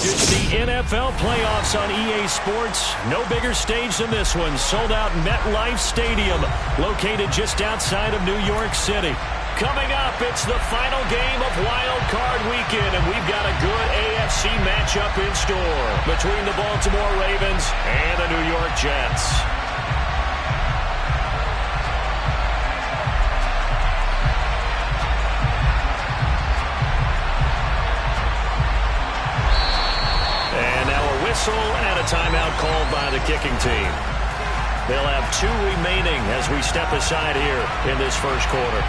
It's the NFL playoffs on EA Sports. No bigger stage than this one. Sold out MetLife Stadium, located just outside of New York City. Coming up, it's the final game of Wild Card Weekend, and we've got a good AFC matchup in store between the Baltimore Ravens and the New York Jets. And now a whistle and a timeout called by the kicking team. They'll have 2 remaining as we step aside here in this first quarter.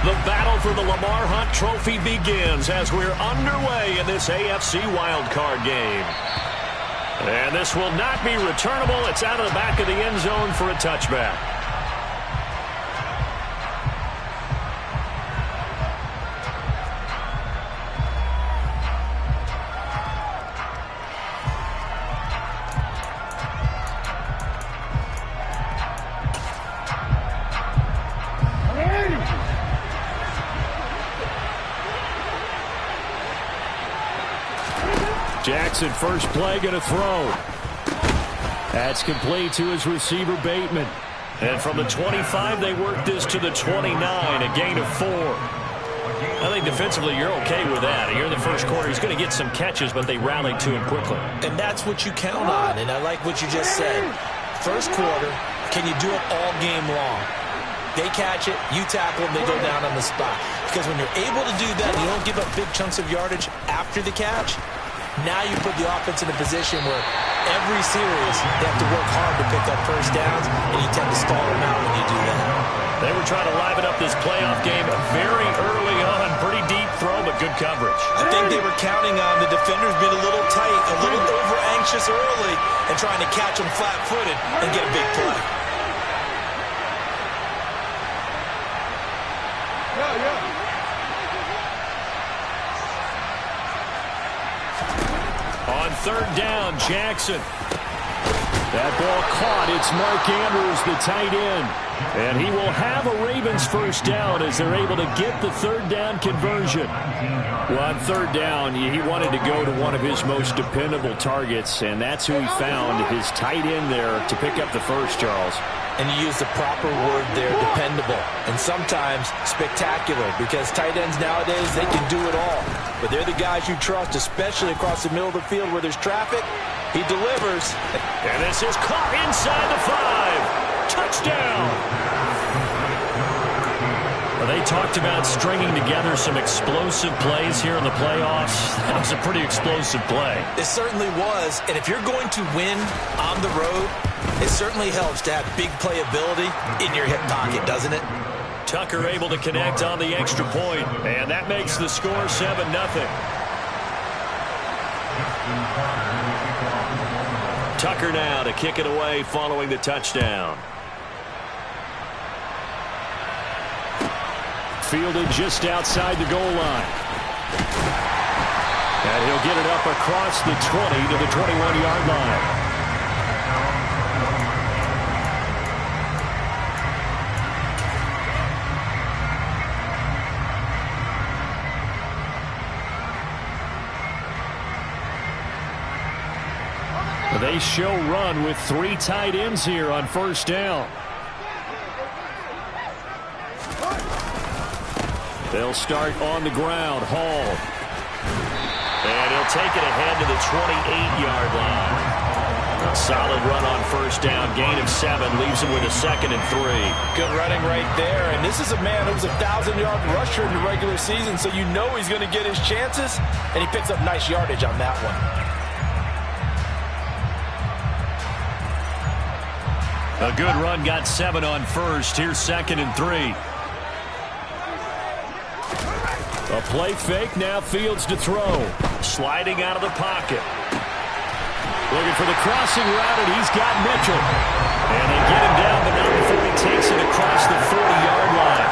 The battle for the Lamar Hunt Trophy begins as we're underway in this AFC wildcard game. And this will not be returnable. It's out of the back of the end zone for a touchback. Jackson, first play, going to throw. That's complete to his receiver, Bateman. And from the 25, they work this to the 29, a gain of 4. I think defensively you're okay with that. Here in the first quarter, he's going to get some catches, but they rallied to him quickly. And that's what you count on, and I like what you just said. First quarter, can you do it all game long? They catch it, you tackle them, they go down on the spot. Because when you're able to do that, you don't give up big chunks of yardage after the catch. Now you put the offense in a position where every series they have to work hard to pick up first downs, and you tend to stall them out when you do that. They were trying to liven up this playoff game very early on. Pretty deep throw, but good coverage. I think they were counting on the defenders being a little tight, a little over-anxious early, and trying to catch them flat-footed and get a big play. On third down, Jackson. That ball caught. It's Mark Andrews, the tight end. And he will have a Ravens first down as they're able to get the third down conversion. Well, on third down, he wanted to go to one of his most dependable targets, and that's who he found, his tight end there, to pick up the first, Charles. And you use the proper word there, dependable, and sometimes spectacular, because tight ends nowadays, they can do it all. But they're the guys you trust, especially across the middle of the field where there's traffic. He delivers. And this is caught inside the 5. Touchdown! Well, they talked about stringing together some explosive plays here in the playoffs. That was a pretty explosive play. It certainly was, and if you're going to win on the road, it certainly helps to have big playability in your hip pocket, doesn't it? Tucker able to connect on the extra point, and that makes the score 7-0. Tucker now to kick it away following the touchdown. Fielded just outside the goal line. And he'll get it up across the 20 to the 21-yard line. They show run with 3 tight ends here on first down. They'll start on the ground. Hall. And he'll take it ahead to the 28-yard line. A solid run on first down. Gain of 7 leaves him with a 2nd and 3. Good running right there. And this is a man who was a 1,000-yard rusher in the regular season, so you know he's going to get his chances. And he picks up nice yardage on that one. A good run, got 7 on first. Here's 2nd and 3. A play fake, now Fields to throw. Sliding out of the pocket. Looking for the crossing route, and he's got Mitchell. And they get him down, but not before he takes it across the 40-yard line.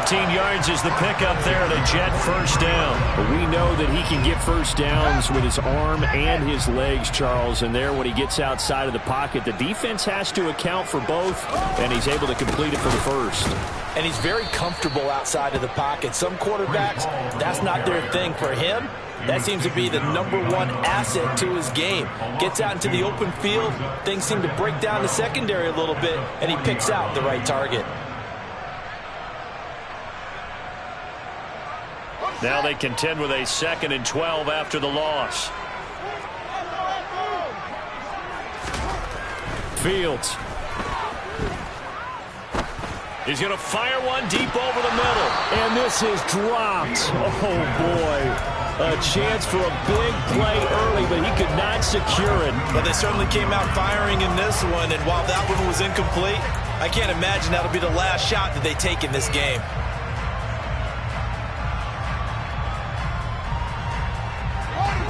15 yards is the pickup there and a Jet first down. But we know that he can get first downs with his arm and his legs, Charles. And there, when he gets outside of the pocket, the defense has to account for both, and he's able to complete it for the first. And he's very comfortable outside of the pocket. Some quarterbacks, that's not their thing. For him, that seems to be the #1 asset to his game. Gets out into the open field, things seem to break down the secondary a little bit, and he picks out the right target. Now they contend with a 2nd and 12 after the loss. Fields. He's going to fire one deep over the middle. And this is dropped. Oh, boy. A chance for a big play early, but he could not secure it. But they certainly came out firing in this one, and while that one was incomplete, I can't imagine that'll be the last shot that they take in this game.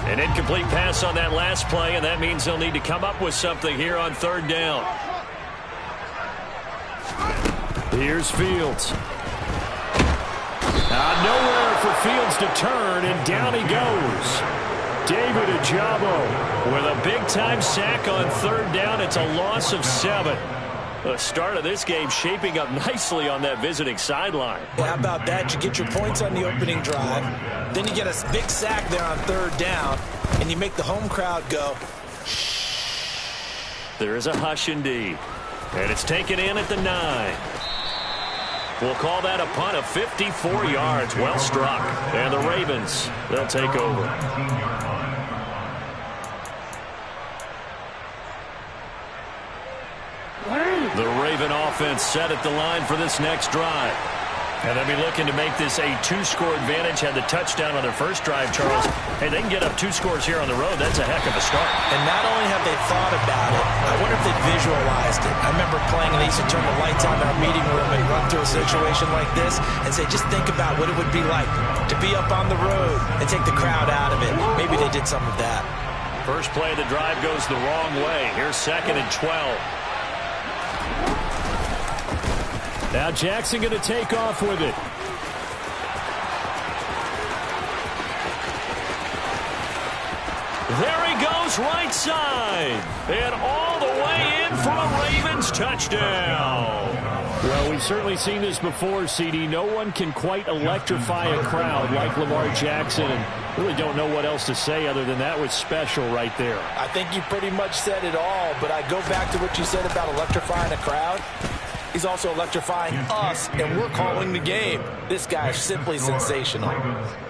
An incomplete pass on that last play, and that means they'll need to come up with something here on 3rd down. Here's Fields. Nowhere for Fields to turn, and down he goes. David Ojabo with a big-time sack on 3rd down. It's a loss of 7. The start of this game shaping up nicely on that visiting sideline. How about that? You get your points on the opening drive. Then you get a big sack there on 3rd down, and you make the home crowd go, shh. There is a hush indeed. And it's taken in at the 9. We'll call that a punt of 54 yards. Well struck. And the Ravens, they'll take over. The Raven offense set at the line for this next drive. And they'll be looking to make this a 2-score advantage. Had the touchdown on their first drive, Charles. Hey, they can get up 2 scores here on the road. That's a heck of a start. And not only have they thought about it, I wonder if they visualized it. I remember playing, and they used to turn the lights on in our meeting room and run through a situation like this and say, just think about what it would be like to be up on the road and take the crowd out of it. Maybe they did some of that. First play of the drive goes the wrong way. Here's 2nd and 12. Now Jackson going to take off with it. There he goes, right side. And all the way in for a Ravens touchdown. Well, we've certainly seen this before, CD. No one can quite electrify a crowd like Lamar Jackson. And really don't know what else to say other than that was special right there. I think you pretty much said it all, but I go back to what you said about electrifying a crowd. He's also electrifying us, and we're calling the game. This guy is simply sensational.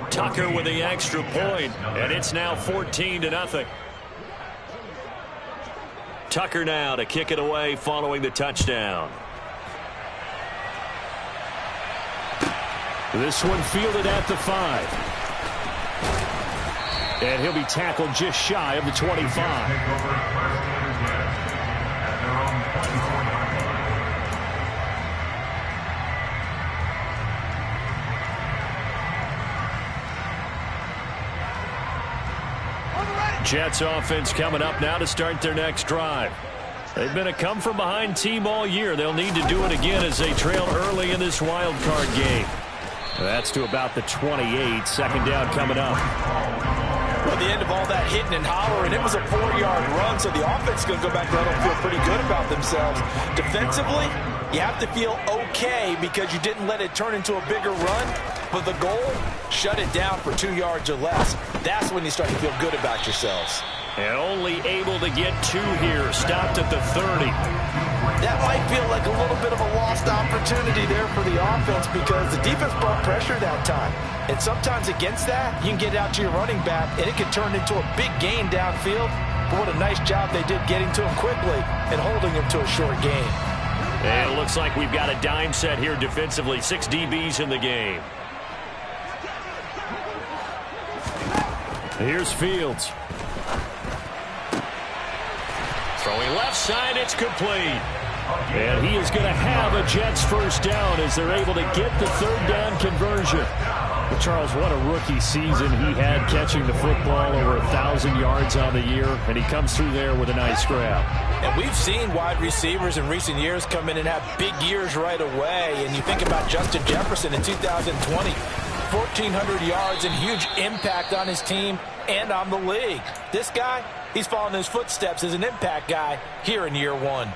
Tucker with the extra point, and it's now 14-0. Tucker now to kick it away following the touchdown. This one fielded at the 5. And he'll be tackled just shy of the 25. Jets offense coming up now to start their next drive. They've been a come-from-behind team all year. They'll need to do it again as they trail early in this wild card game. That's to about the 28. 2nd down coming up. Well, the end of all that hitting and hollering, it was a 4-yard run, so the offense is going to go back there and feel pretty good about themselves. Defensively, you have to feel okay because you didn't let it turn into a bigger run. But the goal, shut it down for 2 yards or less. That's when you start to feel good about yourselves. And only able to get 2 here. Stopped at the 30. That might feel like a little bit of a lost opportunity there for the offense because the defense brought pressure that time. And sometimes against that, you can get out to your running back, and it can turn into a big gain downfield. But what a nice job they did getting to him quickly and holding him to a short gain. And it looks like we've got a dime set here defensively. 6 DBs in the game. Here's Fields. Throwing left side, it's complete. And he is going to have a Jets first down as they're able to get the 3rd down conversion. Well, Charles, what a rookie season he had catching the football, over 1,000 yards on the year, and he comes through there with a nice grab. And we've seen wide receivers in recent years come in and have big years right away. And you think about Justin Jefferson in 2020, 1,400 yards and huge impact on his team and on the league. This guy, he's following his footsteps as an impact guy here in year one.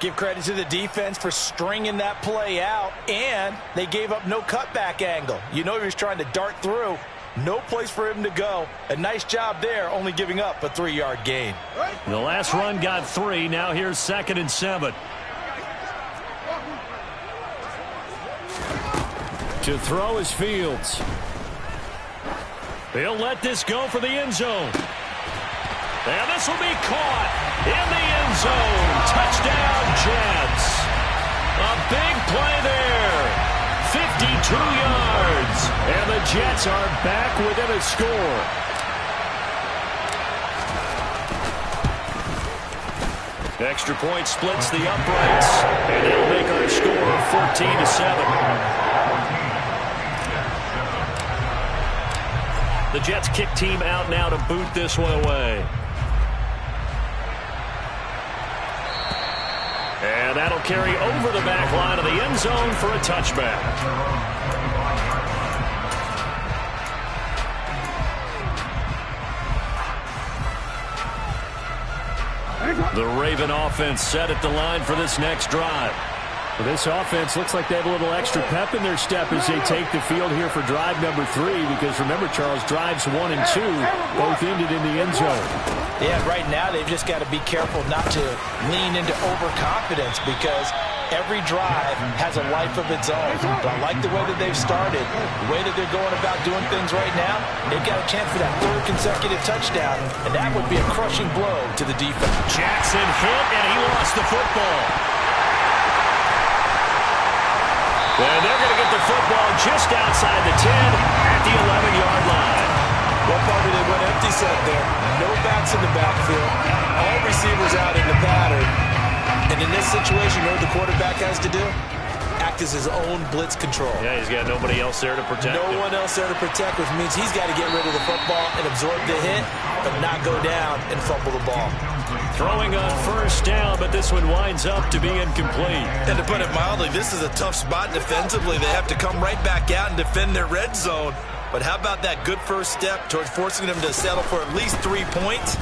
Give credit to the defense for stringing that play out, and they gave up no cutback angle. You know he was trying to dart through. No place for him to go. A nice job there, only giving up a 3-yard gain. The last run got 3. Now here's 2nd and 7. To throw is Fields. He'll let this go for the end zone. And this will be caught in the end zone. Touchdown, Jets. A big play there. 52 yards. And the Jets are back within a score. Extra point splits the uprights. And it'll make our score 14-7. The Jets kick team out now to boot this one away. And that'll carry over the back line of the end zone for a touchback. The Raven offense set at the line for this next drive. Well, this offense looks like they have a little extra pep in their step as they take the field here for drive number 3, because remember, Charles, drives 1 and 2 both ended in the end zone. Yeah, right now they've just got to be careful not to lean into overconfidence, because every drive has a life of its own. But I like the way that they've started, the way that they're going about doing things right now. They've got a chance for that 3rd consecutive touchdown, and that would be a crushing blow to the defense. Jackson hit, and he lost the football. And they're going to get the football just outside the 10 at the 11-yard line. Well, probably they went empty set there. No backs in the backfield. All receivers out in the pattern. And in this situation, you know what the quarterback has to do? Act as his own blitz control. Yeah, he's got nobody else there to protect him. No one else there to protect, which means he's got to get rid of the football and absorb the hit, but not go down and fumble the ball. Throwing on 1st down, but this one winds up to be incomplete. And to put it mildly, this is a tough spot defensively. They have to come right back out and defend their red zone. But how about that good first step towards forcing them to settle for at least 3 points?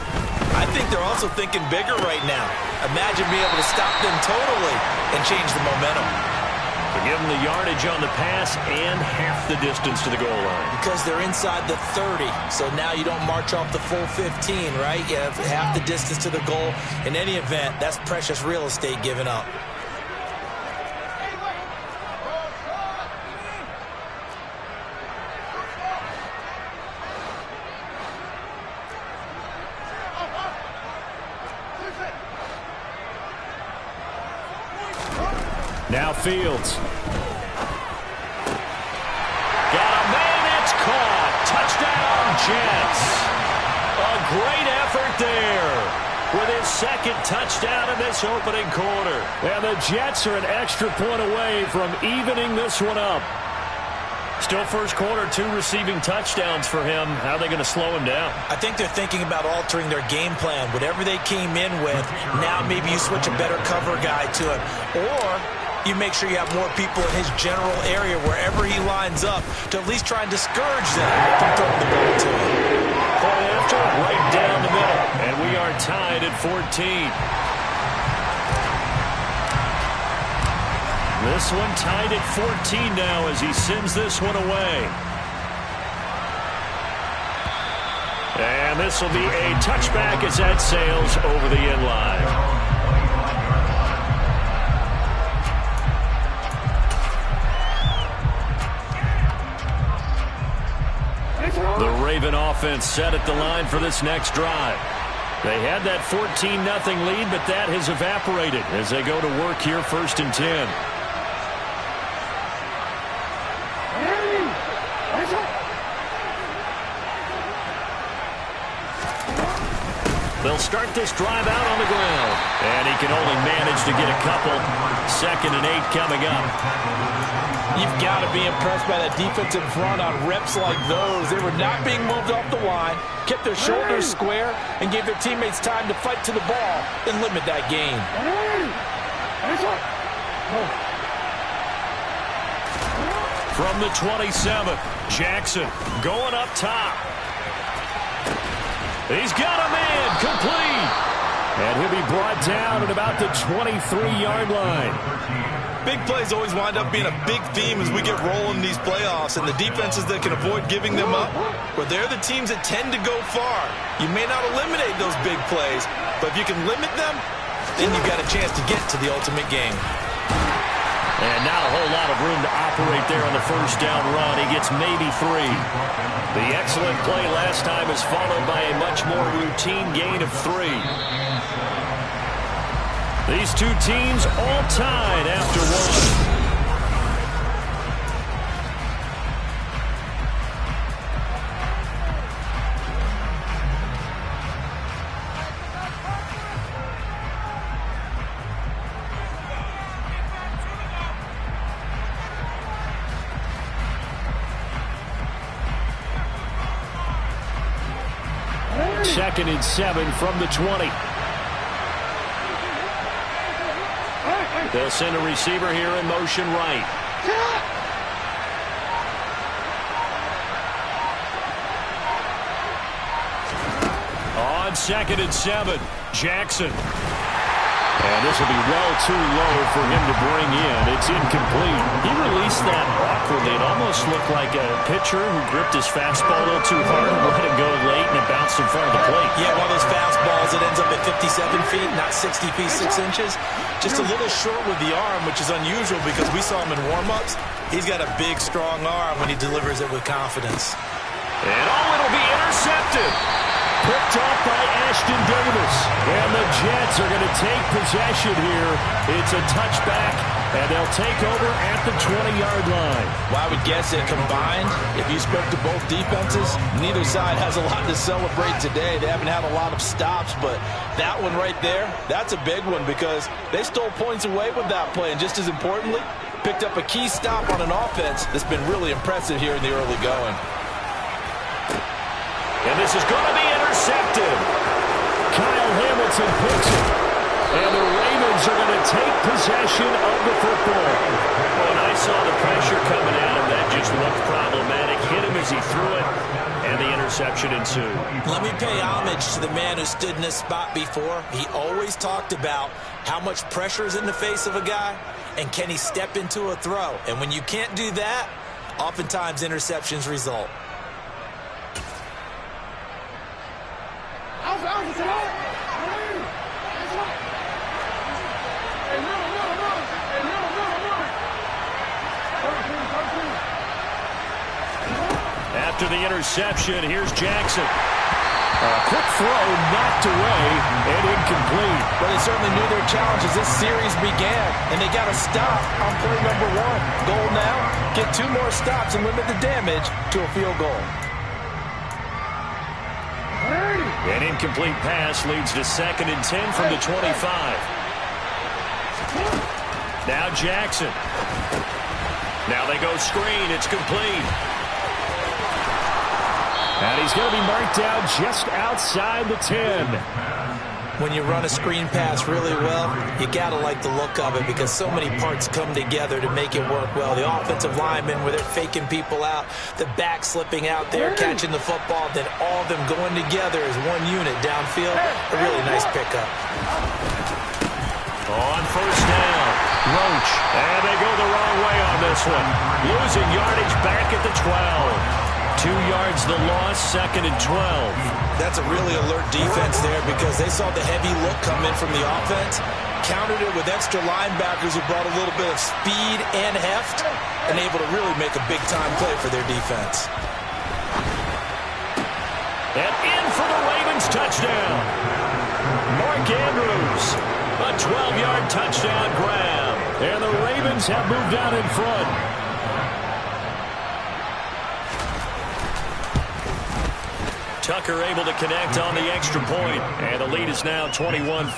I think they're also thinking bigger right now. Imagine being able to stop them totally and change the momentum. Give them the yardage on the pass and half the distance to the goal line. Because they're inside the 30, so now you don't march off the full 15, right? You have half the distance to the goal. In any event, that's precious real estate given up. Now Fields. Got a man, it's caught. Touchdown, Jets. A great effort there with his 2nd touchdown in this opening quarter. And the Jets are an extra point away from evening this one up. Still first quarter, 2 receiving touchdowns for him. How are they going to slow him down? I think they're thinking about altering their game plan. Whatever they came in with, now maybe you switch a better cover guy to him. Or you make sure you have more people in his general area wherever he lines up to at least try and discourage them from throwing the ball to him. Point after, right down the middle. And we are tied at 14. This one tied at 14 now as he sends this one away. And this will be a touchback as that sails over the end line. The Raven offense set at the line for this next drive. They had that 14-0 lead, but that has evaporated as they go to work here 1st and 10. They'll start this drive out on the ground. And he can only manage to get a couple. 2nd and 8 coming up. You've got to be impressed by that defensive front on reps like those. They were not being moved off the line, kept their shoulders square, and gave their teammates time to fight to the ball and limit that gain. From the 27, Jackson going up top. He's got a man, complete. And he'll be brought down at about the 23-yard line. Big plays always wind up being a big theme as we get rolling in these playoffs, and the defenses that can avoid giving them up, well, they're the teams that tend to go far. You may not eliminate those big plays, but if you can limit them, then you've got a chance to get to the ultimate game. And not a whole lot of room to operate there on the first down run. He gets maybe 3. The excellent play last time is followed by a much more routine gain of 3. These two teams all tied after 1. Second and 7 from the 20. They'll send a receiver here in motion right. On 2nd and 7, Jackson. And this will be well too low for him to bring in. It's incomplete. He released that awkwardly. It almost looked like a pitcher who gripped his fastball a little too hard and let it go late, and it bounced in front of the plate. Yeah, one of those fastballs that ends up at 57 feet, not 60 feet, 6 inches. Just a little short with the arm, which is unusual because we saw him in warm-ups. He's got a big, strong arm when he delivers it with confidence. And it'll be intercepted. Picked off by Ashton Davis. And the Jets are going to take possession here. It's a touchback, and they'll take over at the 20-yard line. Well, I would guess that combined, if you spoke to both defenses, neither side has a lot to celebrate today. They haven't had a lot of stops, but that one right there, that's a big one because they stole points away with that play. And just as importantly, picked up a key stop on an offense that's been really impressive here in the early going. And this is going to be intercepted. Kyle Hamilton picks it. And the Ravens are going to take possession of the football. When I saw the pressure coming at him, that just looked problematic. Hit him as he threw it, and the interception ensued. Let me pay homage to the man who stood in this spot before. He always talked about how much pressure is in the face of a guy, and can he step into a throw. And when you can't do that, oftentimes interceptions result. After the interception, here's Jackson. A quick throw knocked away and incomplete. Well, they certainly knew their challenge as this series began, and they got to stop on play number 1. Goal now, get 2 more stops and limit the damage to a field goal. An incomplete pass leads to 2nd and 10 from the 25. Now Jackson. Now they go screen. It's complete. And he's going to be marked down just outside the 10. When you run a screen pass really well, you got to like the look of it because so many parts come together to make it work well. The offensive linemen, where they're faking people out, the back slipping out there, catching the football, then all of them going together as one unit downfield. A really nice pickup. On first down, Roach. And they go the wrong way on this one. Losing yardage back at the 12. 2 yards the loss, 2nd and 12. That's a really alert defense there because they saw the heavy look come in from the offense, countered it with extra linebackers who brought a little bit of speed and heft, and able to really make a big-time play for their defense. And in for the Ravens touchdown. Mark Andrews, a 12-yard touchdown grab. And the Ravens have moved out in front. Tucker able to connect on the extra point, and the lead is now 21-14.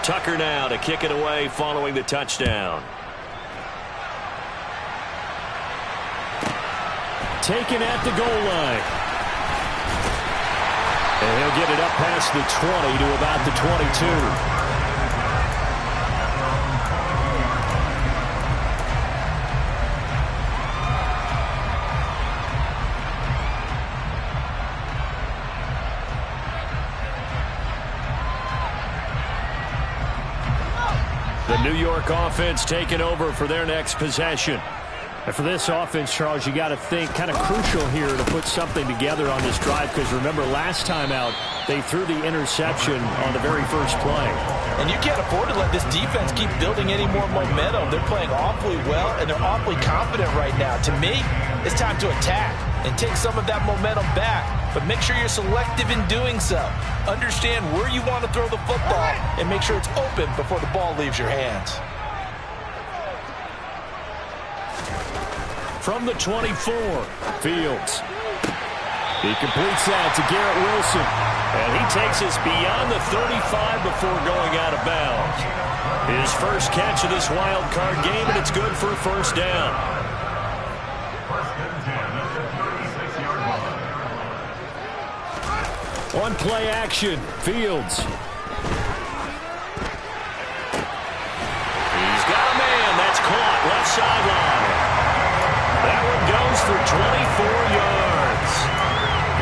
Tucker now to kick it away following the touchdown. Taken at the goal line. And he'll get it up past the 20 to about the 22. The New York offense taking over for their next possession. And for this offense, Charles, you got to think kind of crucial here to put something together on this drive, because remember last time out they threw the interception on the very first play. And you can't afford to let this defense keep building any more momentum. They're playing awfully well, and they're awfully confident right now. To me, it's time to attack and take some of that momentum back, but make sure you're selective in doing so. Understand where you want to throw the football and make sure it's open before the ball leaves your hands. From the 24, Fields. He completes that to Garrett Wilson. And he takes us beyond the 35 before going out of bounds. His first catch of this wild card game, and it's good for a first down. On play action, Fields. He's got a man. That's caught. Left sideline. That one goes for 24 yards.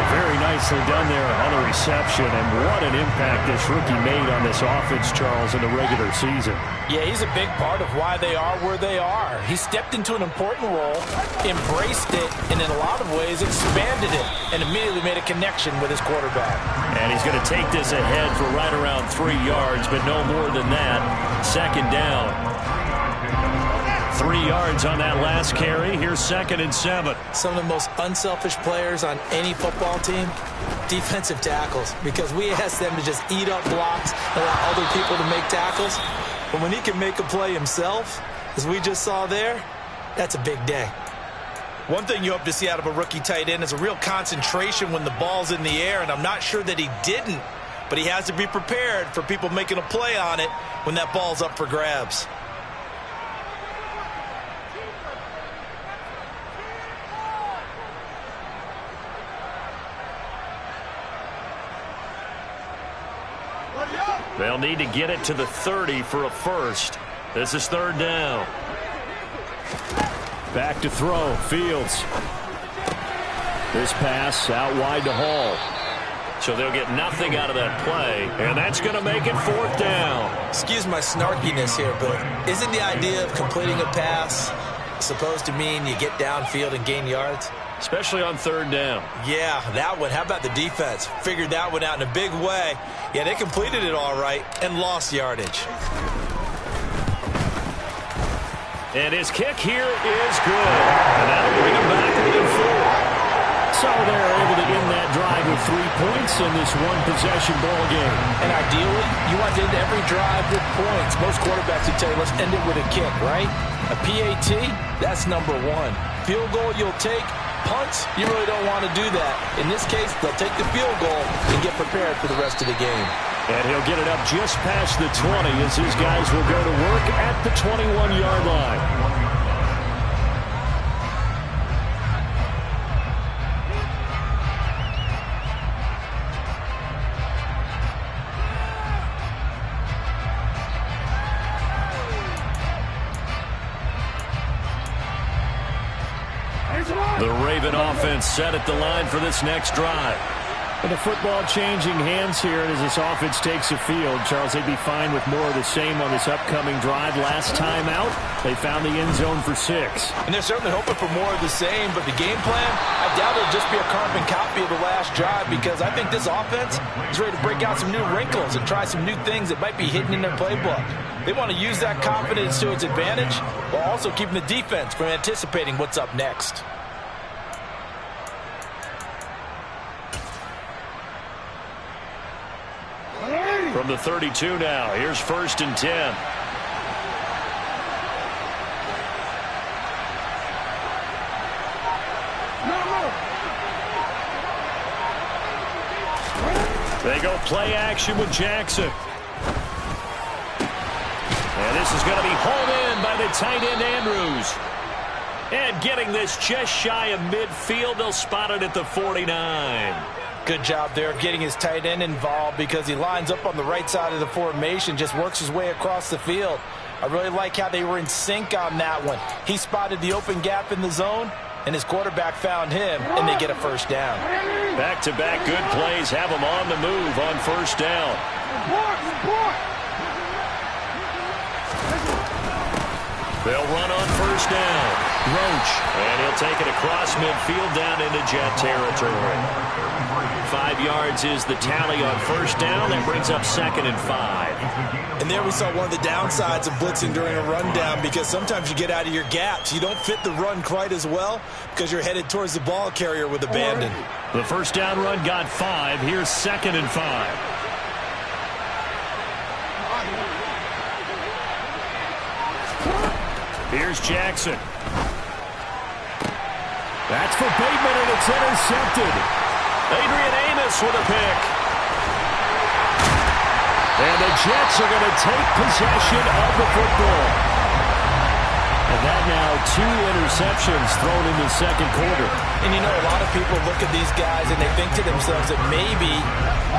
Very nicely done there on the reception, and what an impact this rookie made on this offense, Charles, in the regular season. Yeah, he's a big part of why they are where they are. He stepped into an important role, embraced it, and in a lot of ways expanded it, and immediately made a connection with his quarterback. And he's going to take this ahead for right around 3 yards, but no more than that. Second down. 3 yards on that last carry. Here's 2nd and 7. Some of the most unselfish players on any football team, defensive tackles, because we ask them to just eat up blocks and allow other people to make tackles. But when he can make a play himself, as we just saw there, that's a big day. One thing you hope to see out of a rookie tight end is a real concentration when the ball's in the air, and I'm not sure that he didn't, but he has to be prepared for people making a play on it when that ball's up for grabs. They'll need to get it to the 30 for a first. This is 3rd down. Back to throw, Fields. This pass out wide to Hall. So they'll get nothing out of that play, and that's going to make it 4th down. Excuse my snarkiness here, but isn't the idea of completing a pass supposed to mean you get downfield and gain yards? Especially on 3rd down. Yeah, that one. How about the defense? Figured that one out in a big way. Yeah, they completed it all right and lost yardage. And his kick here is good. And that'll bring him back within 4. So they're able to end that drive with 3 points in this one-possession ball game. And ideally, you want to end every drive with points. Most quarterbacks would tell you, let's end it with a kick, right? A PAT, that's number 1. Field goal you'll take. Punts, you really don't want to do that. In this case, they'll take the field goal and get prepared for the rest of the game. And he'll get it up just past the 20 as his guys will go to work at the 21-yard line. The Raven offense set at the line for this next drive. And the football changing hands here as this offense takes the field. Charles, they'd be fine with more of the same on this upcoming drive. Last time out, they found the end zone for 6. And they're certainly hoping for more of the same, but the game plan, I doubt it'll just be a carbon copy of the last drive, because I think this offense is ready to break out some new wrinkles and try some new things that might be hidden in their playbook. They want to use that confidence to its advantage while also keeping the defense from anticipating what's up next. From the 32 now, here's 1st and 10. They go play action with Jackson. And this is going to be hauled in by the tight end, Andrews. And getting this just shy of midfield, they'll spot it at the 49. Good job there of getting his tight end involved because he lines up on the right side of the formation, just works his way across the field. I really like how they were in sync on that one. He spotted the open gap in the zone, and his quarterback found him, and they get a first down. Back-to-back good plays have them on the move on first down. They'll run on first down. Roach, and he'll take it across midfield down into Jet territory. 5 yards is the tally on first down. That brings up 2nd and 5. And there we saw one of the downsides of blitzing during a rundown because sometimes you get out of your gaps. You don't fit the run quite as well because you're headed towards the ball carrier with abandon. The first down run got 5. Here's 2nd and 5. Here's Jackson. That's for Bateman, and it's intercepted. Adrian Amos with a pick. And the Jets are going to take possession of the football. And that now 2 interceptions thrown in the second quarter. And you know, a lot of people look at these guys and they think to themselves that maybe,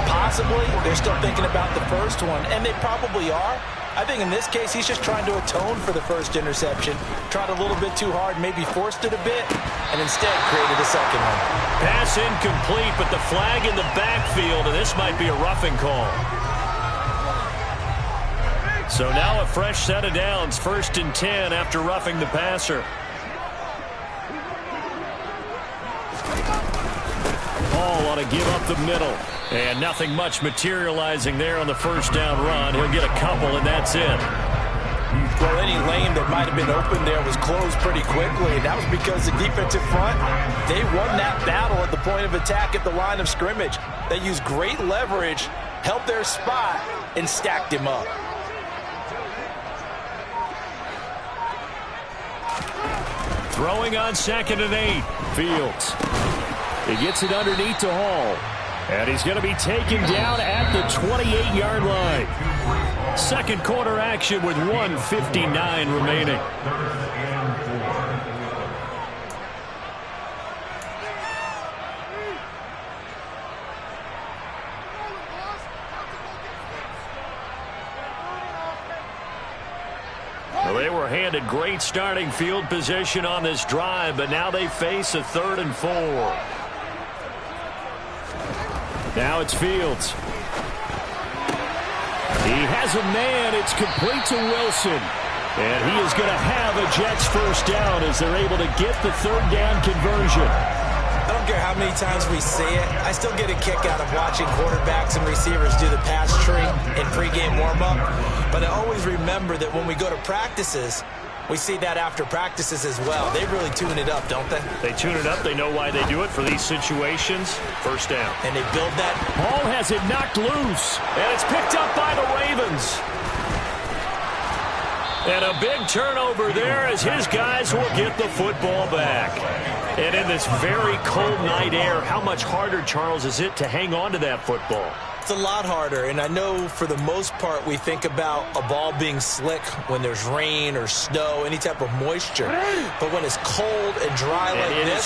possibly, they're still thinking about the first one. And they probably are. I think in this case, he's just trying to atone for the first interception. Tried a little bit too hard, maybe forced it a bit, and instead created a second one. Pass incomplete, but the flag in the backfield, and this might be a roughing call. So now a fresh set of downs, 1st and 10 after roughing the passer. Ball ought to give up the middle. And nothing much materializing there on the first down run. He'll get a couple, and that's it. Well, any lane that might have been open there was closed pretty quickly. And that was because the defensive front, they won that battle at the point of attack at the line of scrimmage. They used great leverage, held their spot, and stacked him up. Throwing on 2nd and 8. Fields. He gets it underneath to Hall. And he's going to be taken down at the 28-yard line. Second quarter action with 1:59 remaining. Well, they were handed great starting field position on this drive, but now they face a 3rd and 4. Now it's Fields. He has a man. It's complete to Wilson. And he is going to have a Jets first down as they're able to get the 3rd down conversion. I don't care how many times we see it. I still get a kick out of watching quarterbacks and receivers do the pass tree in pregame warm-up. But I always remember that when we go to practices, we see that after practices as well. They really tune it up, don't they? They tune it up. They know why they do it for these situations. First down. And they build that. Ball has it knocked loose. And it's picked up by the Ravens. And a big turnover there as his guys will get the football back. And in this very cold night air, how much harder, Charles, is it to hang on to that football? It's a lot harder, and I know for the most part we think about a ball being slick when there's rain or snow, any type of moisture. But when it's cold and dry like this,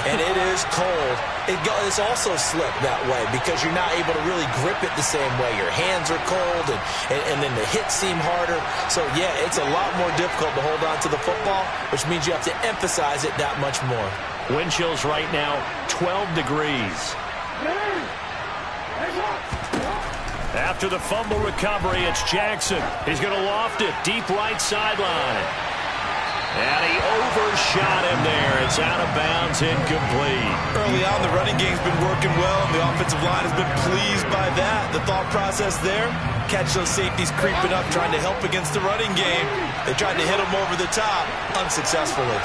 and it is cold, it's also slick that way because you're not able to really grip it the same way. Your hands are cold, and then the hits seem harder. So, yeah, it's a lot more difficult to hold on to the football, which means you have to emphasize it that much more. Wind chills right now, 12 degrees. After the fumble recovery, it's Jackson. He's going to loft it deep right sideline. And he overshot him there. It's out of bounds, incomplete. Early on, the running game's been working well, and the offensive line has been pleased by that. The thought process there, catch those safeties creeping up, trying to help against the running game. They tried to hit him over the top, unsuccessfully.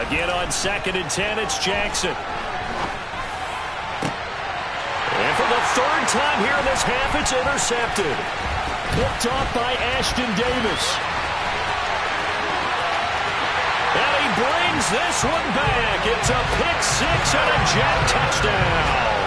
Again on 2nd and 10, it's Jackson. And for the 3rd time here in this half, it's intercepted. Picked off by Ashton Davis. And he brings this one back. It's a pick 6 and a Jet touchdown.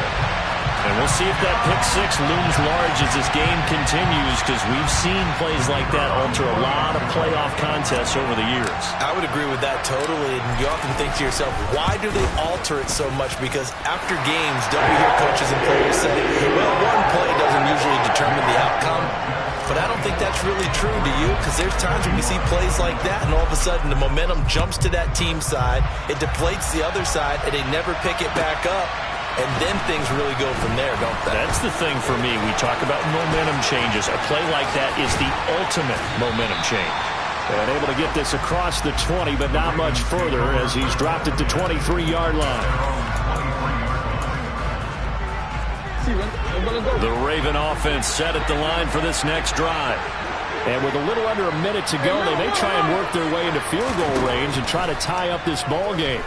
And we'll see if that pick six looms large as this game continues, because we've seen plays like that alter a lot of playoff contests over the years. I would agree with that totally. And you often think to yourself, why do they alter it so much? Because after games, don't we hear coaches and players say, well, one play doesn't usually determine the outcome. But I don't think that's really true, do you? Because there's times when we see plays like that, and all of a sudden the momentum jumps to that team side, it deflates the other side, and they never pick it back up. And then things really go from there, don't they? That's the thing for me. We talk about momentum changes. A play like that is the ultimate momentum change. And able to get this across the 20, but not much further as he's dropped it to 23-yard line. The Raven offense set at the line for this next drive. And with a little under a minute to go, they may try and work their way into field goal range and try to tie up this ball game.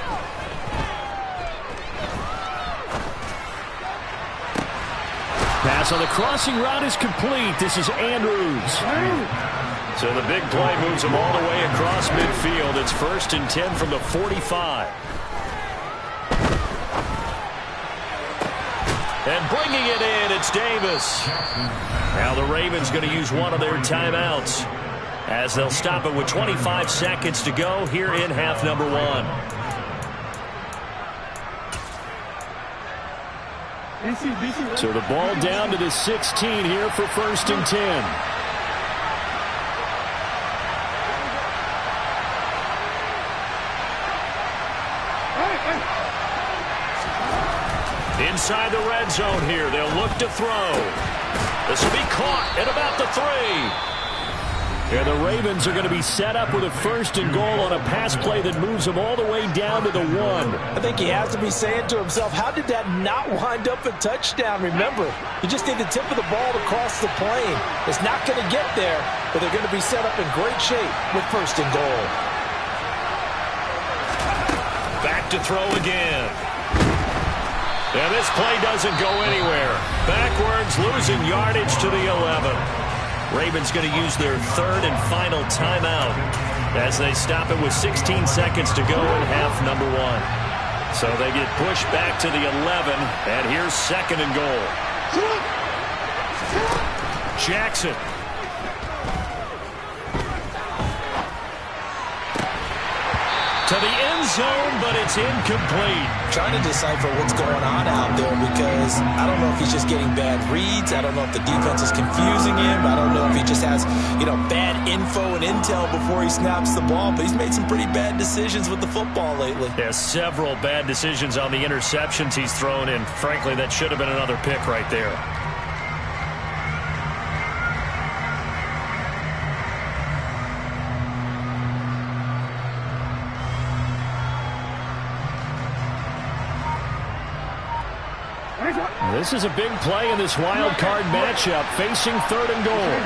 Pass on the crossing route is complete. This is Andrews. So the big play moves him all the way across midfield. It's 1st and 10 from the 45. And bringing it in, it's Davis. Now the Ravens going to use one of their timeouts as they'll stop it with 25 seconds to go here in half number 1. So the ball down to the 16 here for 1st and 10. Inside the red zone here, they'll look to throw. This will be caught at about the 3. And the Ravens are going to be set up with a 1st and goal on a pass play that moves them all the way down to the 1. I think he has to be saying to himself, how did that not wind up a touchdown? Remember, you just need the tip of the ball to cross the plane. It's not going to get there, but they're going to be set up in great shape with 1st and goal. Back to throw again. And this play doesn't go anywhere. Backwards, losing yardage to the 11. Ravens going to use their 3rd and final timeout as they stop it with 16 seconds to go in half number 1. So they get pushed back to the 11, and here's 2nd and goal. Jackson. To the end zone, but it's incomplete. Trying to decipher what's going on out there, because I don't know if he's just getting bad reads. I don't know if the defense is confusing him. I don't know if he just has, bad info and intel before he snaps the ball. But he's made some pretty bad decisions with the football lately. Yeah, several bad decisions on the interceptions he's thrown in. Frankly, that should have been another pick right there. This is a big play in this wild card matchup, facing 3rd and goal.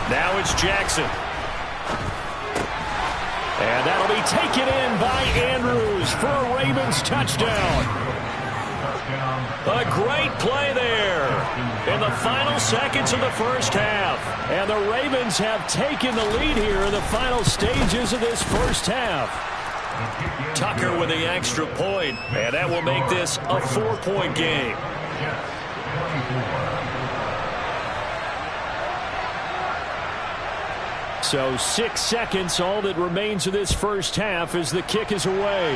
Now it's Jackson. And that'll be taken in by Andrews for a Ravens touchdown. A great play there in the final seconds of the 1st half. And the Ravens have taken the lead here in the final stages of this 1st half. Tucker with the extra point, and that will make this a 4-point game. So 6 seconds, all that remains of this 1st half as the kick is away.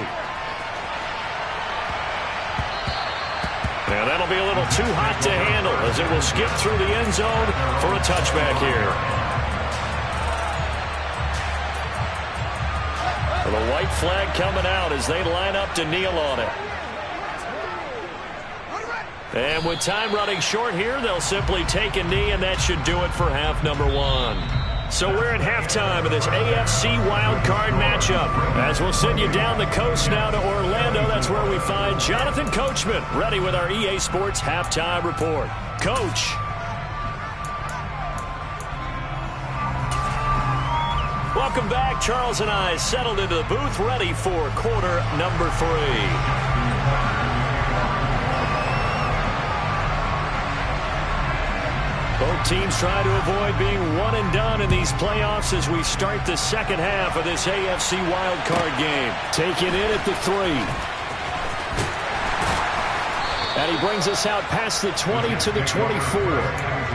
Now that'll be a little too hot to handle as it will skip through the end zone for a touchback here. The white flag coming out as they line up to kneel on it. And with time running short here, they'll simply take a knee, and that should do it for half number 1. So we're at halftime of this AFC wildcard matchup. As we'll send you down the coast now to Orlando, that's where we find Jonathan Coachman ready with our EA Sports halftime report. Coach. Welcome back. Charles and I settled into the booth, ready for quarter number 3. Both teams try to avoid being one and done in these playoffs as we start the 2nd half of this AFC wildcard game. Taken in at the 3. And he brings us out past the 20 to the 24.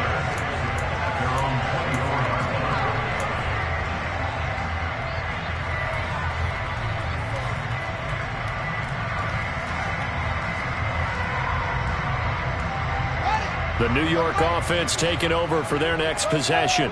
The New York offense taking over for their next possession.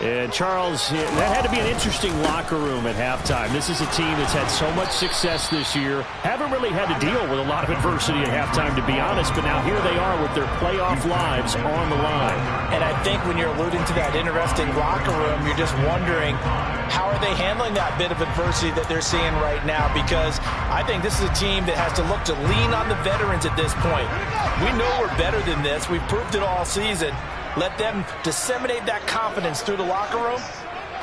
And, Charles, that had to be an interesting locker room at halftime. This is a team that's had so much success this year. Haven't really had to deal with a lot of adversity at halftime, to be honest. But now here they are with their playoff lives on the line. And I think when you're alluding to that interesting locker room, you're just wondering, how are they handling that bit of adversity that they're seeing right now? Because I think this is a team that has to look to lean on the veterans at this point. We know we're better than this. We've proved it all season. Let them disseminate that confidence through the locker room.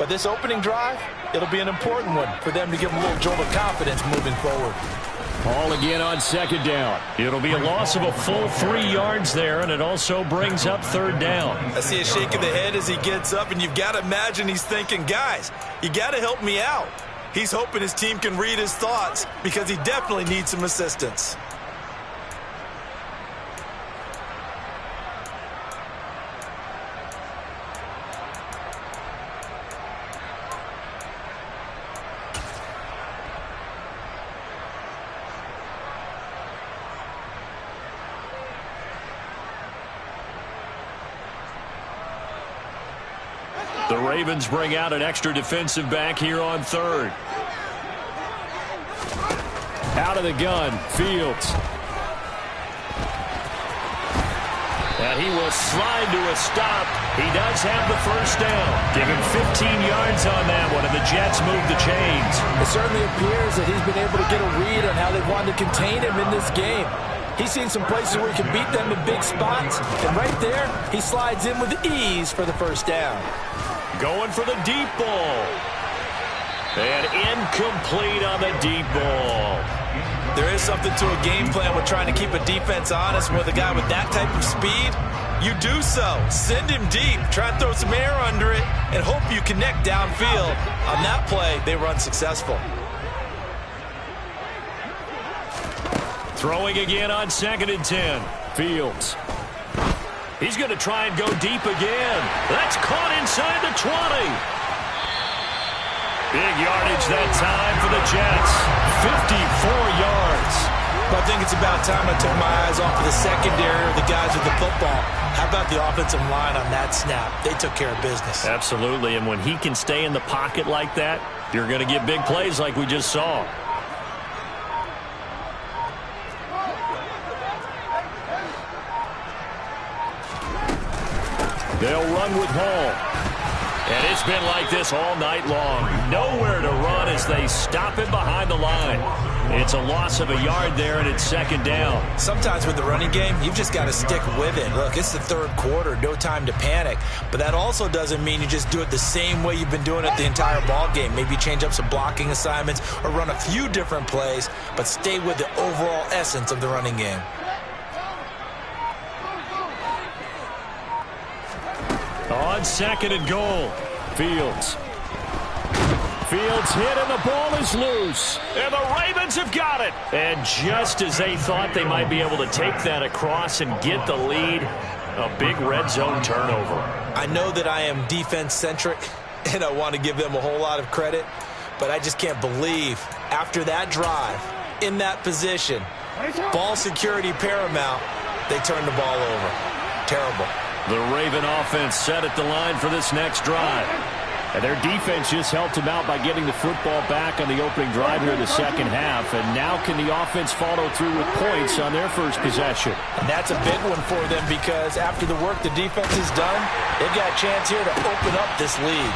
But this opening drive, it'll be an important one for them to give them a little jolt of confidence moving forward. Ball again on second down. It'll be a loss of a full 3 yards there, and it also brings up third down. I see a shake of the head as he gets up, and you've got to imagine he's thinking, guys, you got to help me out. He's hoping his team can read his thoughts because he definitely needs some assistance. The Ravens bring out an extra defensive back here on third. Out of the gun, Fields. And he will slide to a stop. He does have the first down. Give him 15 yards on that one, and the Jets move the chains. It certainly appears that he's been able to get a read on how they wanted to contain him in this game. He's seen some places where he can beat them in big spots, and right there, he slides in with ease for the first down. Going for the deep ball. And incomplete on the deep ball. There is something to a game plan with trying to keep a defense honest with a guy with that type of speed. You do so. Send him deep. Try and throw some air under it and hope you connect downfield. On that play, they were unsuccessful. Throwing again on 2nd and 10. Fields. He's going to try and go deep again. That's caught inside the 20. Big yardage that time for the Jets. 54 yards. But I think it's about time I took my eyes off of the secondary or the guys with the football. How about the offensive line on that snap? They took care of business. Absolutely, and when he can stay in the pocket like that, you're going to get big plays like we just saw. They'll run with Hall. And it's been like this all night long. Nowhere to run as they stop him behind the line. It's a loss of a yard there, and it's 2nd down. Sometimes with the running game, you've just got to stick with it. Look, it's the 3rd quarter, no time to panic. But that also doesn't mean you just do it the same way you've been doing it the entire ball game. Maybe change up some blocking assignments or run a few different plays, but stay with the overall essence of the running game. On 2nd and goal, Fields. Fields hit and the ball is loose. And the Ravens have got it. And just as they thought they might be able to take that across and get the lead, a big red zone turnover. I know that I am defense-centric, and I want to give them a whole lot of credit, but I just can't believe after that drive, in that position, ball security paramount, they turned the ball over. Terrible. The Raven offense set at the line for this next drive. And their defense just helped them out by getting the football back on the opening drive here in the second half. And now can the offense follow through with points on their first possession? And that's a big one for them because after the work the defense has done, they've got a chance here to open up this lead.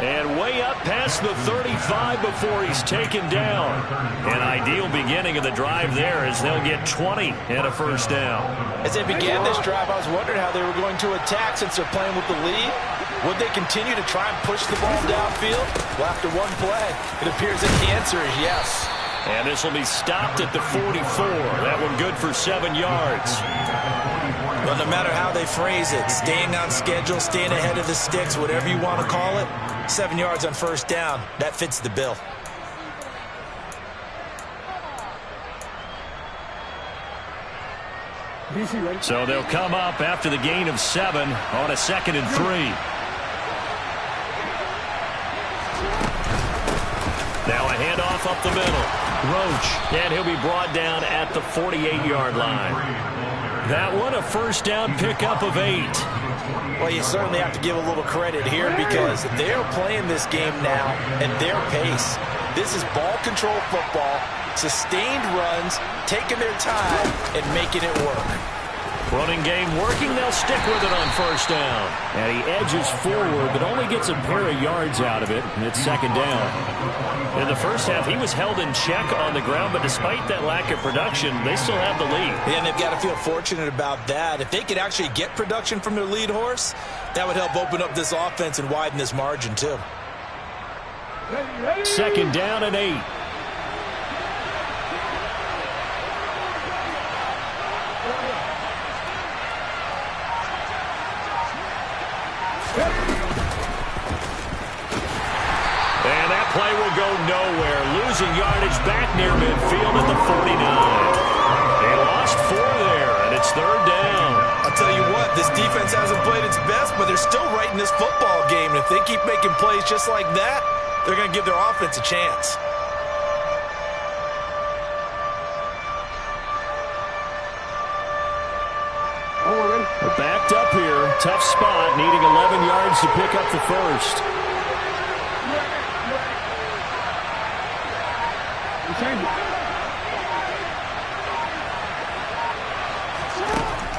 And way up past the 35 before he's taken down. An ideal beginning of the drive there as they'll get 20 and a first down. As they began this drive, I was wondering how they were going to attack since they're playing with the lead. Would they continue to try and push the ball downfield? Well, after one play, it appears that the answer is yes. And this will be stopped at the 44. That one good for 7 yards. Well, no matter how they phrase it, staying on schedule, staying ahead of the sticks, whatever you want to call it, 7 yards on first down, that fits the bill. So they'll come up after the gain of 7 on a 2nd and 3. Now a handoff up the middle. Roach, and he'll be brought down at the 48-yard line. That one a first down pickup of 8. Well, you certainly have to give a little credit here because they're playing this game now at their pace. This is ball control football, sustained runs, taking their time, and making it work. Running game working, they'll stick with it on first down. And he edges forward, but only gets a pair of yards out of it, and it's 2nd down. In the first half, he was held in check on the ground, but despite that lack of production, they still have the lead. Yeah, and they've got to feel fortunate about that. If they could actually get production from their lead horse, that would help open up this offense and widen this margin, too. 2nd down and 8. And that play will go nowhere. Losing yardage back near midfield at the 49. They lost 4 there, and it's 3rd down. I'll tell you what, this defense hasn't played its best, but they're still right in this football game. And if they keep making plays just like that, they're going to give their offense a chance. We're backed up here. Tough spot, needing 11 yards to pick up the first.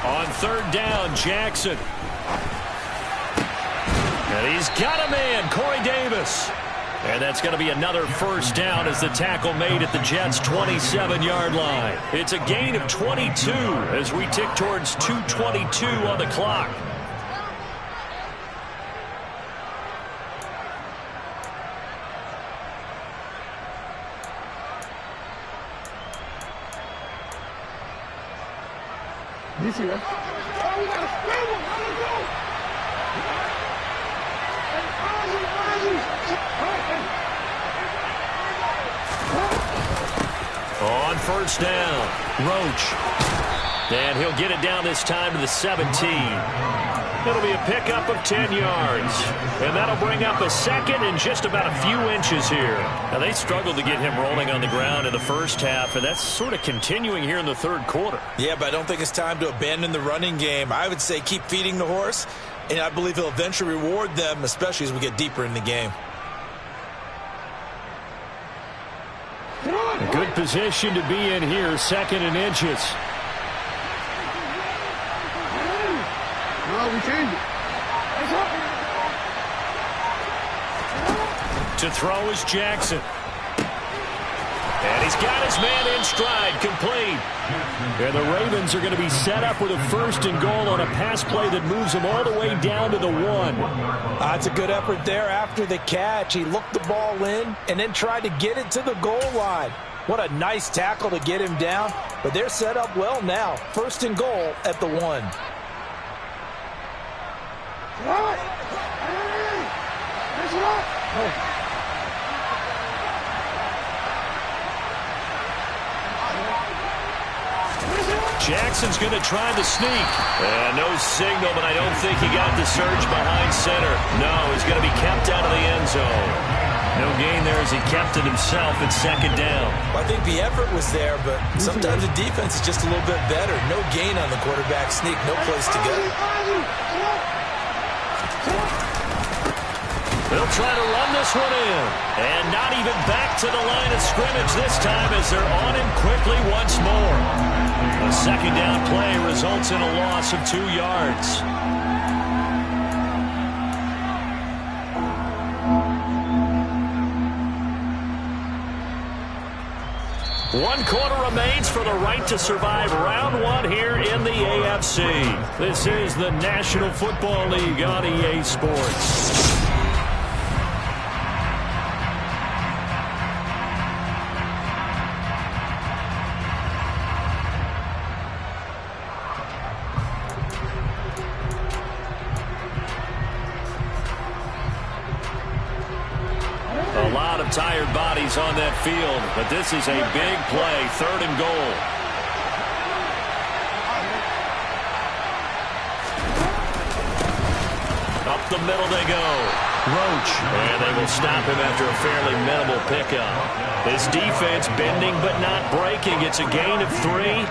On 3rd down, Jackson. And he's got a man, Corey Davis. And that's going to be another first down as the tackle made at the Jets' 27-yard line. It's a gain of 22 as we tick towards 2:22 on the clock. On first down, Roach. And he'll get it down this time to the 17. It'll be a pickup of 10 yards. And that'll bring up a 2nd and just about a few inches here. Now, they struggled to get him rolling on the ground in the first half, and that's sort of continuing here in the 3rd quarter. Yeah, but I don't think it's time to abandon the running game. I would say keep feeding the horse, and I believe he'll eventually reward them, especially as we get deeper in the game. A good position to be in here, 2nd and inches. To throw is Jackson. And he's got his man in stride, complete. And the Ravens are going to be set up with a 1st and goal on a pass play that moves them all the way down to the 1. That's a good effort there after the catch. He looked the ball in and then tried to get it to the goal line. What a nice tackle to get him down. But they're set up well now. 1st and goal at the 1. Jackson's going to try the sneak. No signal, but I don't think he got the surge behind center. No, he's going to be kept out of the end zone. No gain there as he kept it himself at 2nd down. Well, I think the effort was there, but sometimes the defense is just a little bit better. No gain on the quarterback sneak, no place to go. They'll try to run this one in. And not even back to the line of scrimmage this time as they're on him quickly once more. A 2nd down play results in a loss of 2 yards. One quarter remains for the right to survive round 1 here in the AFC. This is the National Football League on EA Sports. A lot of tired bodies on that field, but this is a big play, 3rd and goal. Up the middle they go. Roach. And they will stop him after a fairly minimal pickup. This defense bending but not breaking. It's a gain of 3.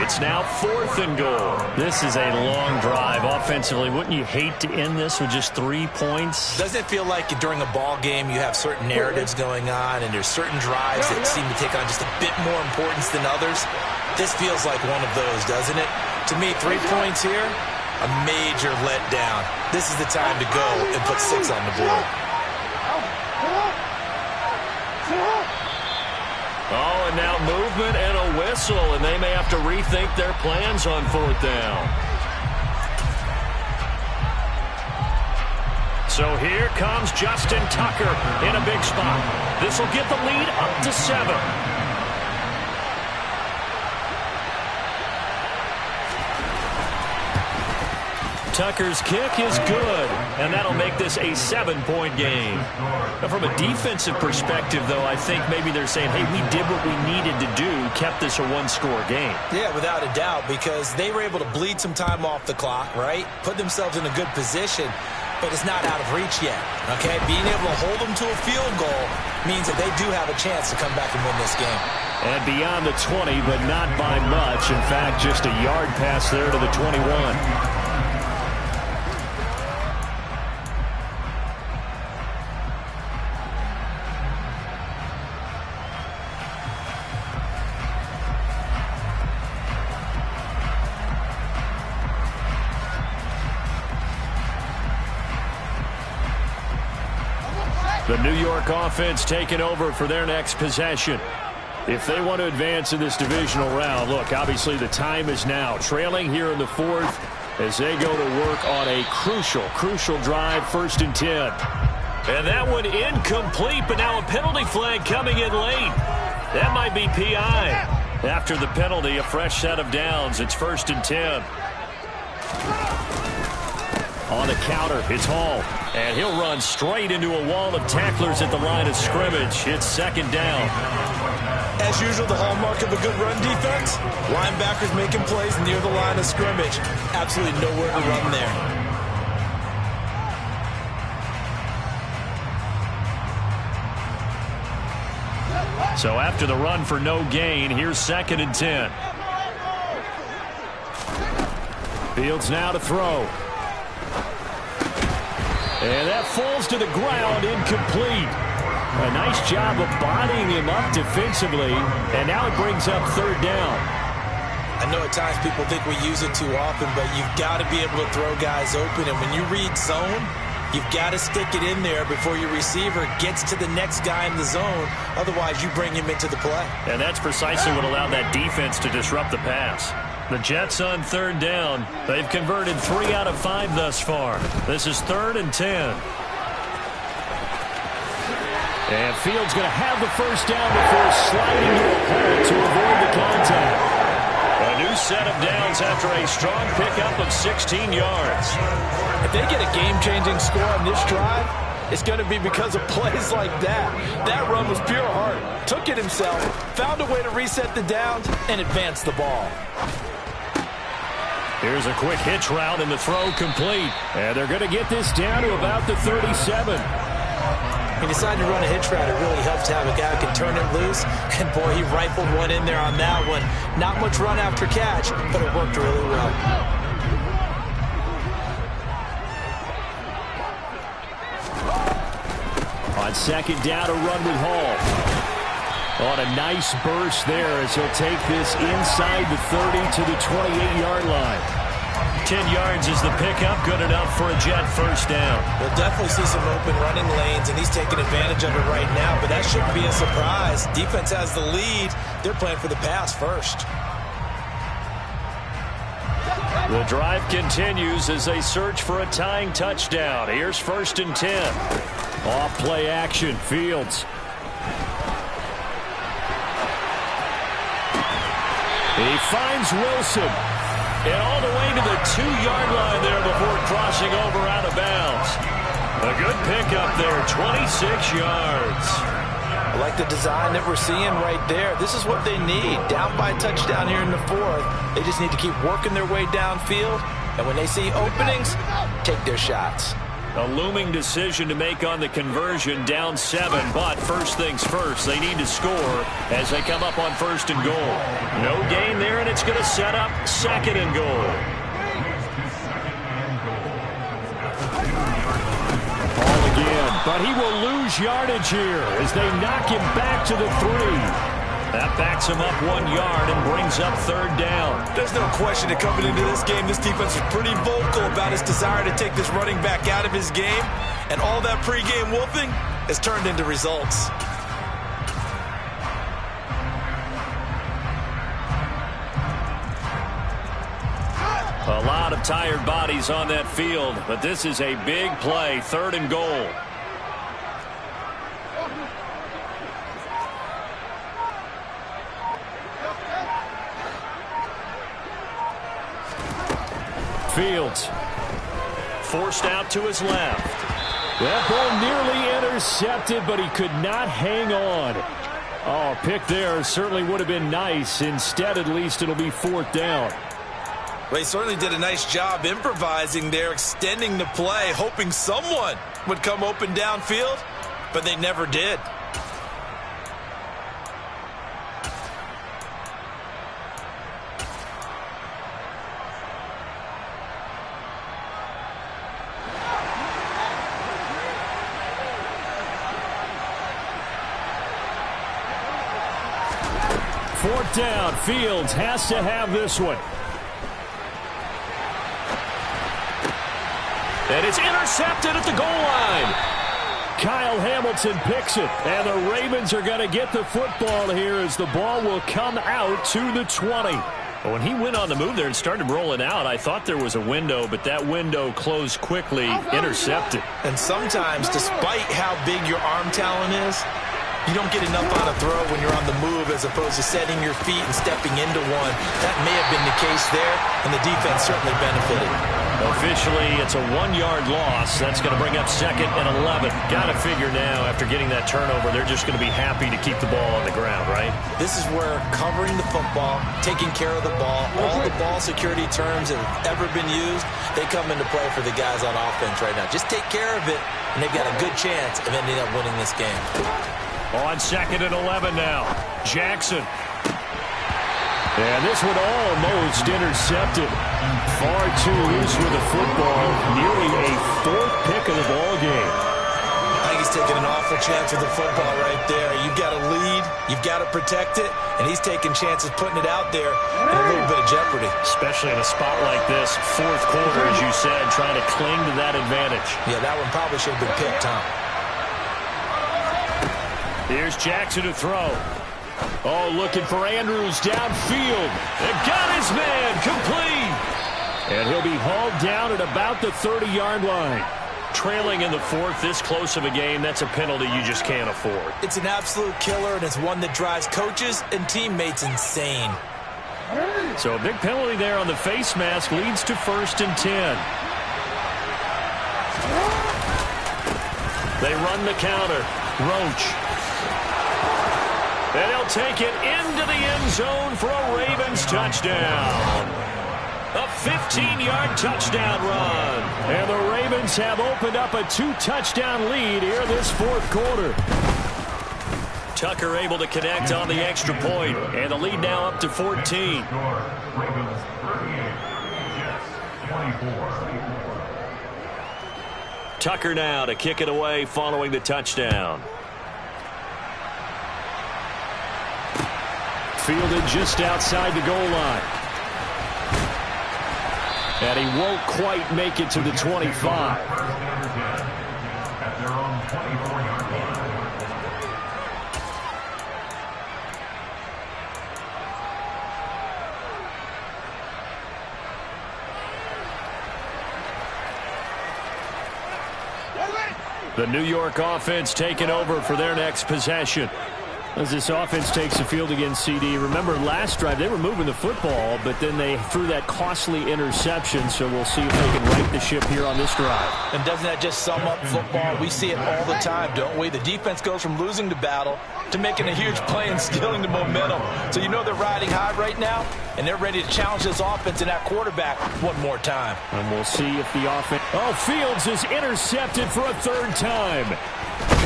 It's now 4th and goal. This is a long drive offensively. Wouldn't you hate to end this with just 3 points? Doesn't it feel like during a ball game you have certain narratives going on and there's certain drives that seem to take on just a bit more importance than others? This feels like one of those, doesn't it? To me, 3 points here, a major letdown. This is the time to go and put 6 on the board. Oh, and now movement and a whistle, and they may have to rethink their plans on 4th down. So here comes Justin Tucker in a big spot. This will get the lead up to 7. Tucker's kick is good, and that'll make this a 7-point game. Now, from a defensive perspective, though, I think maybe they're saying, hey, we did what we needed to do, kept this a 1-score game. Yeah, without a doubt, because they were able to bleed some time off the clock, right? Put themselves in a good position, but it's not out of reach yet, okay? Being able to hold them to a field goal means that they do have a chance to come back and win this game. And beyond the 20, but not by much. In fact, just a yard pass there to the 21. The New York offense taking over for their next possession. If they want to advance in this divisional round, look, obviously the time is now. Trailing here in the 4th as they go to work on a crucial drive, 1st and 10. And that one incomplete, but now a penalty flag coming in late. That might be PI. After the penalty, a fresh set of downs. It's 1st and 10. On the counter, it's Hall. And he'll run straight into a wall of tacklers at the line of scrimmage. It's 2nd down. As usual, the hallmark of a good run defense, linebackers making plays near the line of scrimmage. Absolutely nowhere to run there. So after the run for no gain, here's 2nd and 10. Fields now to throw. And that falls to the ground, incomplete. A nice job of bodying him up defensively, and now it brings up 3rd down. I know at times people think we use it too often, but you've got to be able to throw guys open, and when you read zone, you've got to stick it in there before your receiver gets to the next guy in the zone. Otherwise, you bring him into the play. And that's precisely what allowed that defense to disrupt the pass. The Jets on 3rd down. They've converted 3 out of 5 thus far. This is 3rd and 10. And Fields going to have the 1st down before sliding to a hole to avoid the contact. A new set of downs after a strong pickup of 16 yards. If they get a game-changing score on this drive, it's going to be because of plays like that. That run was pure heart. Took it himself, found a way to reset the downs, and advance the ball. Here's a quick hitch route, and the throw complete. And they're going to get this down to about the 37. He decided to run a hitch route. It really helps to have a guy who can turn it loose. And, boy, he rifled one in there on that one. Not much run after catch, but it worked really well. On 2nd down, a run with Hall. On a nice burst there as he'll take this inside the 30 to the 28-yard line. 10 yards is the pickup, good enough for a Jet 1st down. We'll definitely see some open running lanes, and he's taking advantage of it right now, but that shouldn't be a surprise. Defense has the lead. They're playing for the pass first. The drive continues as they search for a tying touchdown. Here's 1st and 10. Off play action, Fields. He finds Wilson. And all the way to the 2-yard line there before crossing over out of bounds. A good pickup there, 26 yards. I like the design that we're seeing right there. This is what they need. Down by a touchdown here in the 4th. They just need to keep working their way downfield. And when they see openings, take their shots. A looming decision to make on the conversion, down 7. But first things first, they need to score as they come up on 1st and goal. No gain there, and it's going to set up 2nd and goal. Ball again, but he will lose yardage here as they knock him back to the 3. That backs him up 1 yard and brings up 3rd down. There's no question that coming into this game, this defense was pretty vocal about his desire to take this running back out of his game. And all that pregame wolfing has turned into results. A lot of tired bodies on that field, but this is a big play, 3rd and goal. Fields forced out to his left. That ball nearly intercepted, but he could not hang on. Oh, pick there certainly would have been nice. Instead, at least, it'll be 4th down. Well, he certainly did a nice job improvising there, extending the play, hoping someone would come open downfield, but they never did. Fourth down. Fields has to have this one. And it's intercepted at the goal line. Kyle Hamilton picks it. And the Ravens are going to get the football here as the ball will come out to the 20. When he went on the move there and started rolling out, I thought there was a window, but that window closed quickly, intercepted. And sometimes, despite how big your arm talent is, you don't get enough on a throw when you're on the move as opposed to setting your feet and stepping into one. That may have been the case there, and the defense certainly benefited. Officially, it's a 1-yard loss. That's going to bring up 2nd and 11. Got to figure now, after getting that turnover, they're just going to be happy to keep the ball on the ground, right? This is where covering the football, taking care of the ball, all the ball security terms that have ever been used, they come into play for the guys on offense right now. Just take care of it, and they've got a good chance of ending up winning this game. On 2nd and 11 now. Jackson. And this one almost intercepted. Far too loose with the football. Nearly a 4th pick of the ball game. I think he's taking an awful chance with the football right there. You've got to lead. You've got to protect it. And he's taking chances putting it out there in a little bit of jeopardy. Especially in a spot like this. 4th quarter, as you said, trying to cling to that advantage. Yeah, that one probably should have been picked, Tom. Here's Jackson to throw. Oh, looking for Andrews downfield. And got his man complete. And he'll be hauled down at about the 30-yard line. Trailing in the 4th, this close of a game, that's a penalty you just can't afford. It's an absolute killer, and it's one that drives coaches and teammates insane. So a big penalty there on the face mask leads to 1st and 10. They run the counter. Roach. And he'll take it into the end zone for a Ravens touchdown. A 15-yard touchdown run. And the Ravens have opened up a 2-touchdown lead here this 4th quarter. Tucker able to connect on the extra point. And the lead now up to 14. Tucker now to kick it away following the touchdown. Fielded just outside the goal line. And he won't quite make it to the 25. The New York offense taking over for their next possession. As this offense takes the field against CD, remember last drive they were moving the football, but then they threw that costly interception, so we'll see if they can right the ship here on this drive. And doesn't that just sum up football? We see it all the time, don't we? The defense goes from losing the battle to making a huge play and stealing the momentum. So you know they're riding high right now, and they're ready to challenge this offense and that quarterback one more time. And we'll see if the offense... Oh, Fields is intercepted for a third time.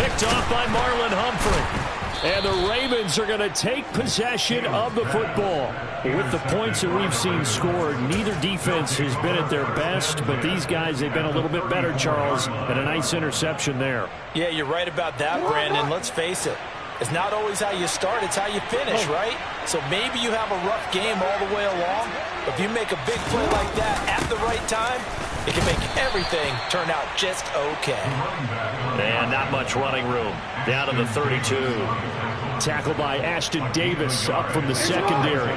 Picked off by Marlon Humphrey. And the Ravens are going to take possession of the football. With the points that we've seen scored, neither defense has been at their best, but these guys, they've been a little bit better, Charles, and a nice interception there. Yeah, you're right about that, Brandon. Let's face it. It's not always how you start, it's how you finish, right? So maybe you have a rough game all the way along, but if you make a big play like that at the right time, it can make everything turn out just okay. And not much running room. Down to the 32. Tackled by Ashton Davis up from the secondary.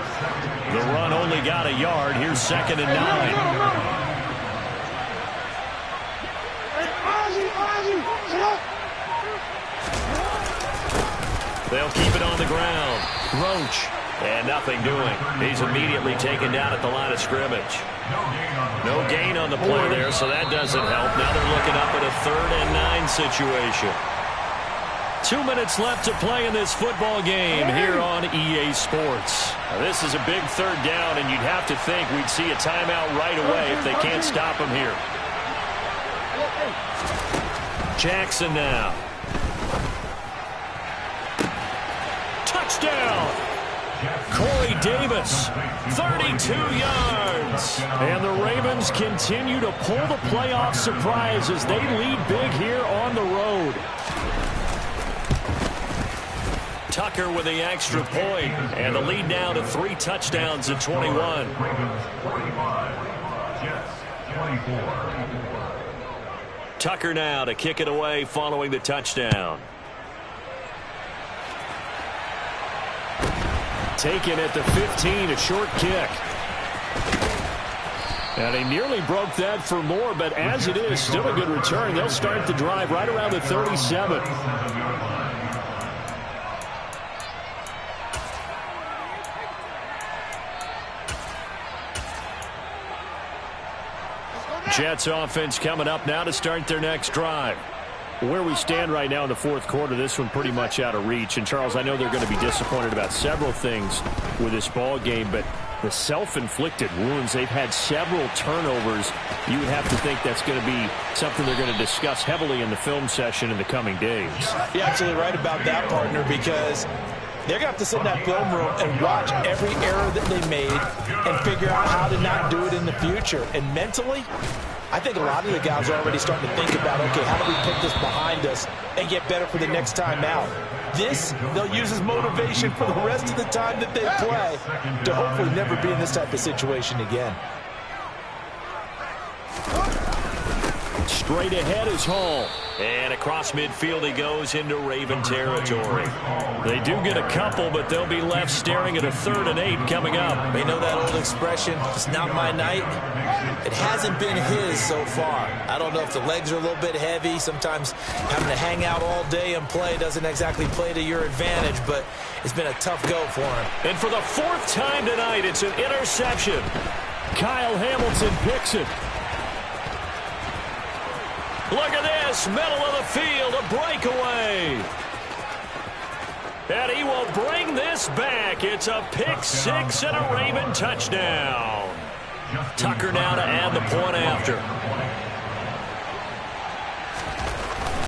The run only got a yard. Here's 2nd and 9. They'll keep it on the ground. Roach. And nothing doing. He's immediately taken down at the line of scrimmage. No gain on the play there, so that doesn't help. Now they're looking up at a 3rd and 9 situation. 2 minutes left to play in this football game here on EA Sports. Now, this is a big 3rd down, and you'd have to think we'd see a timeout right away if they can't stop him here. Jackson now. Touchdown! Corey Davis, 32 yards. And the Ravens continue to pull the playoff surprise as they lead big here on the road. Tucker with the extra point, and the lead now to 3 touchdowns at 21. Tucker now to kick it away following the touchdown. Taken at the 15, a short kick. And he nearly broke that for more, but as it is, still a good return. They'll start the drive right around the 37. Jets offense coming up now to start their next drive. Where we stand right now in the 4th quarter, this one pretty much out of reach. And, Charles, I know they're going to be disappointed about several things with this ball game, but the self-inflicted wounds, they've had several turnovers. You would have to think that's going to be something they're going to discuss heavily in the film session in the coming days. You're absolutely right about that, partner, because they're going to have to sit in that film room and watch every error that they made and figure out how to not do it in the future. And mentally, I think a lot of the guys are already starting to think about, okay, how do we put this behind us and get better for the next time out? This, they'll use as motivation for the rest of the time that they play to hopefully never be in this type of situation again. Straight ahead is Hall. And across midfield he goes into Raven territory. They do get a couple, but they'll be left staring at a 3rd and 8 coming up. You know that old expression, it's not my night? It hasn't been his so far. I don't know if the legs are a little bit heavy. Sometimes having to hang out all day and play doesn't exactly play to your advantage, but it's been a tough go for him. And for the 4th time tonight, it's an interception. Kyle Hamilton picks it. Look at this, middle of the field, a breakaway. And he will bring this back. It's a pick 6 and a Raven touchdown. Tucker now to add the point after.